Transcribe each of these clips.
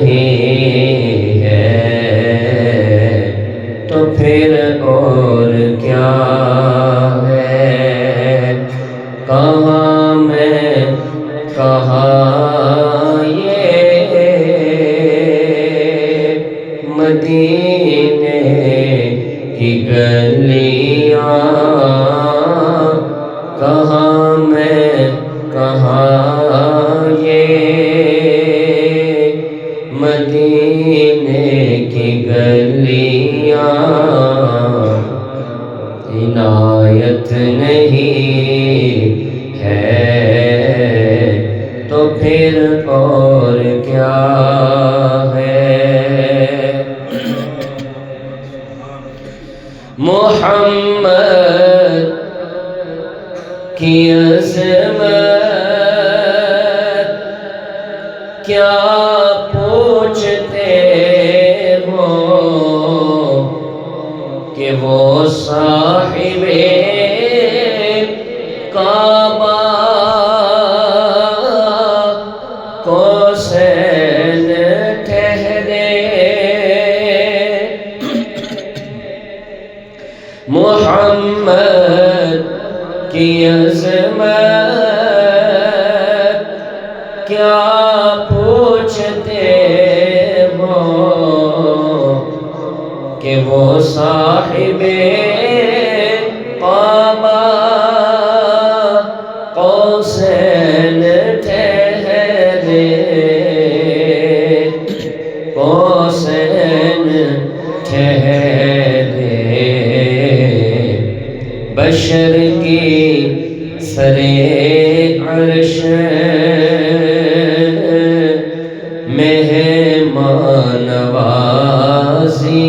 نہیں ہے تو پھر اور کیا ہے؟ کہاں میں کہاں یہ مدینے کی گلیاں، کہاں میں کہاں یہ مدینے کی گلیاں، عنایت نہیں ہے تو پھر اور کیا ہے؟ محمد کی عظمت کیا پوچھتے ہو کہ وہ صاحب کعبہ قوسین ٹھہرے؟ محمد کی عظمت کیا پوچھتے ہو کہ وہ صاحب کعبہ قوسین ٹھہرے، قوسین ٹھہرے، بشر کی سرے عرش مہمان نوازی،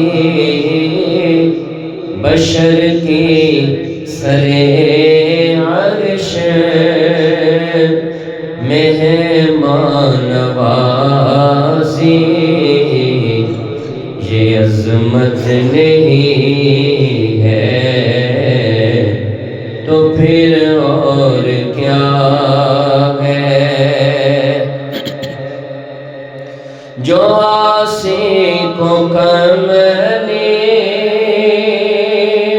بشر کی سرے عرش مہمان نوازی، یہ عظمت نہیں ہے تو پھر اور کیا ہے؟ جو عاصی کو کملی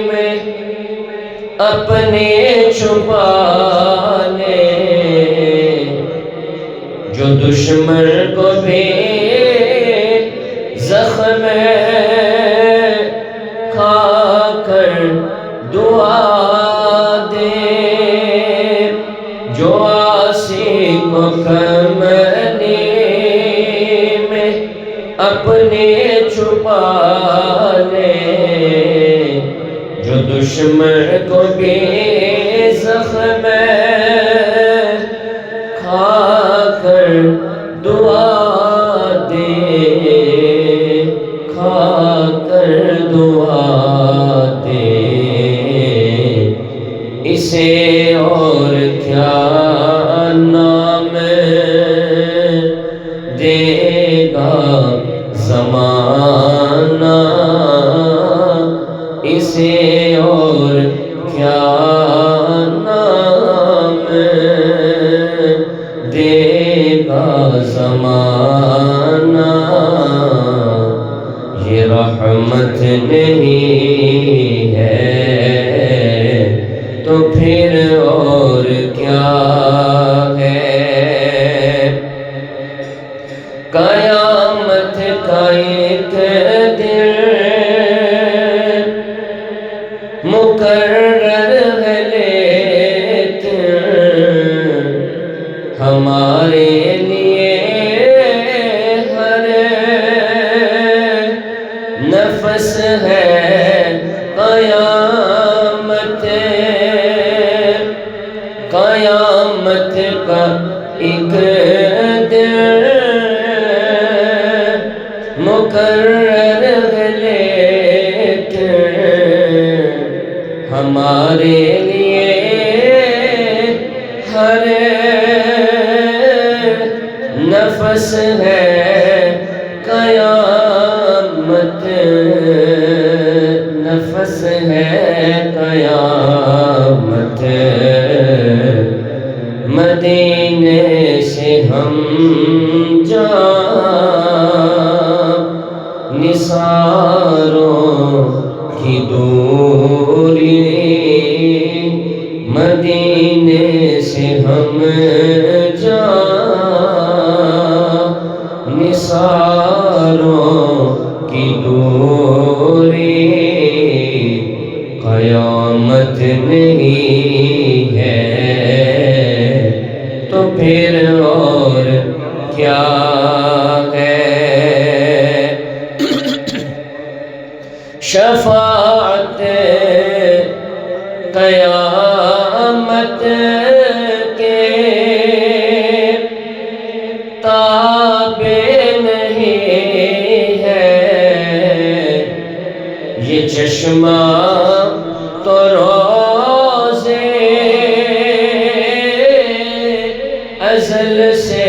میں اپنے چھپا لے، جو دشمن کو بھی زخم کھا کر دعا دے، جو عاصی کو کملی میں اپنے چھپا لے، جو دشمن کو بھی زخم کھا کر دعا دے، کھا کر دعا دے، اسے اور کیا نام دے گا زمانہ، اسے اور کیا نام دے گا زمانہ، یہ رحمت نہیں ہے تو پھر اور کیا ہے؟ قیامت کا ایک دن مقرر ہے لیکن ہمارے لیے ہر نفس ہے قیامت، قیامت کا ایک دن مقرر ہے لیکن ہمارے لیے ہر نفس ہے قیامت، نفس ہے قیامت، مدینے سے ہم جان نثاروں کی دوری مدینے سے ہم جا نثاروں کی دوری قیامت نہیں ہے تو پھر اور کیا ہے شفاعت قیامت کے تابع نہیں ہے یہ چشمہ تو روزے ازل سے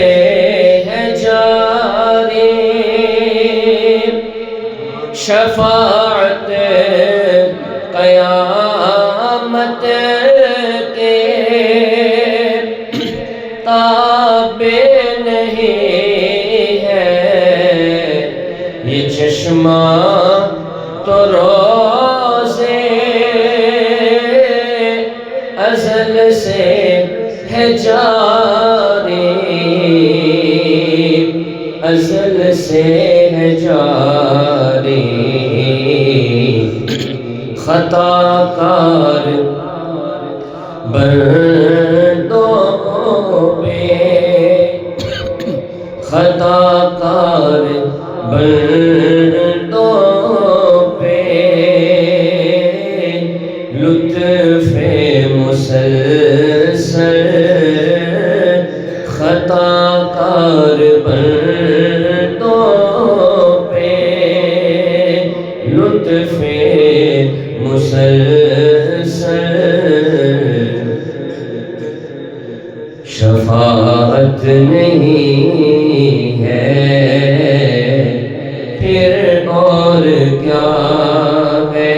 ہے جاری شفاعت قیامت کے تابع نہیں ہے یہ چشمہ تو روزے ازل سے ہے جاری ازل سے ہے جاری خطا کار بندوں پہ خطا کار بندوں پہ لطف مسلسل خطا کار بندوں پہ لطف مسلسل شفاعت نہیں ہے پھر اور کیا ہے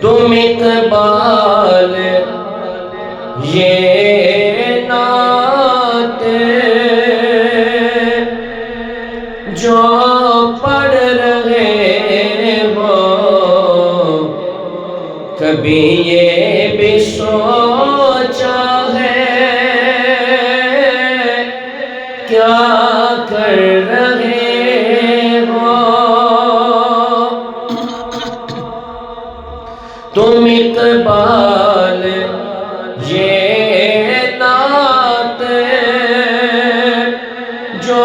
تم اقبال یہ نعت جو پڑھ رہے ہو کبھی یہ بھی سوچا ہے کیا کر رہے ہو تم اقبال یہ نعت جو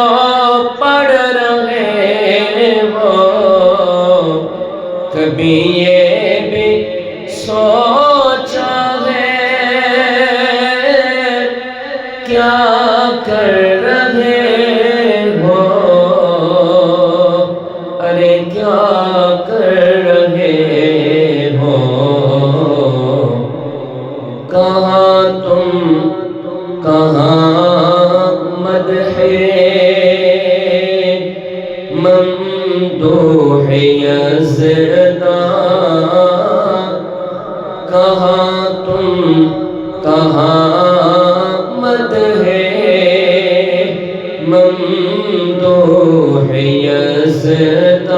پڑھ رہے ہو کبھی یہ بھی سوچا ہے کیا کر رہے ہو ارے کیا کر رہے ہو کہاں تم کہاں مدح ممدوح یزدان کہاں تم کہاں مدح ممدوح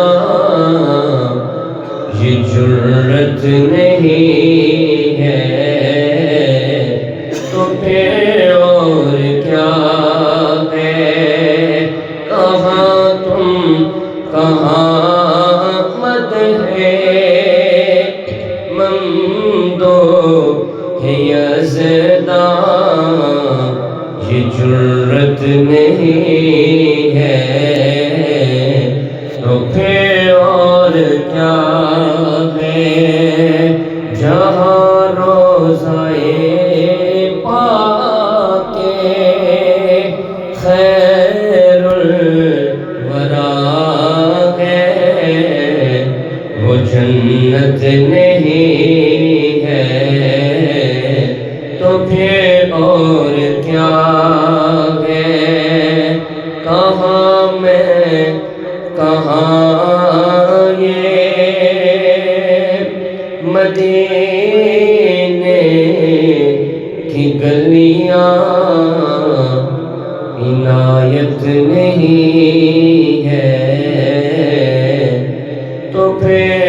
یزدان یہ جرت نہیں ہے تو پھر اور کیا ہے کہاں تم کہاں مدح ممدوح یزدان یہ جرت نہیں ہے تو پھر اور کیا ہے جہاں روزائے پاک خیر الورا ہے وہ جنت نہیں ہے تو پھر اور کیا ہے کہاں میں کہاں یہ مدینے کی گلیاں عنایت نہیں ہے تو پھر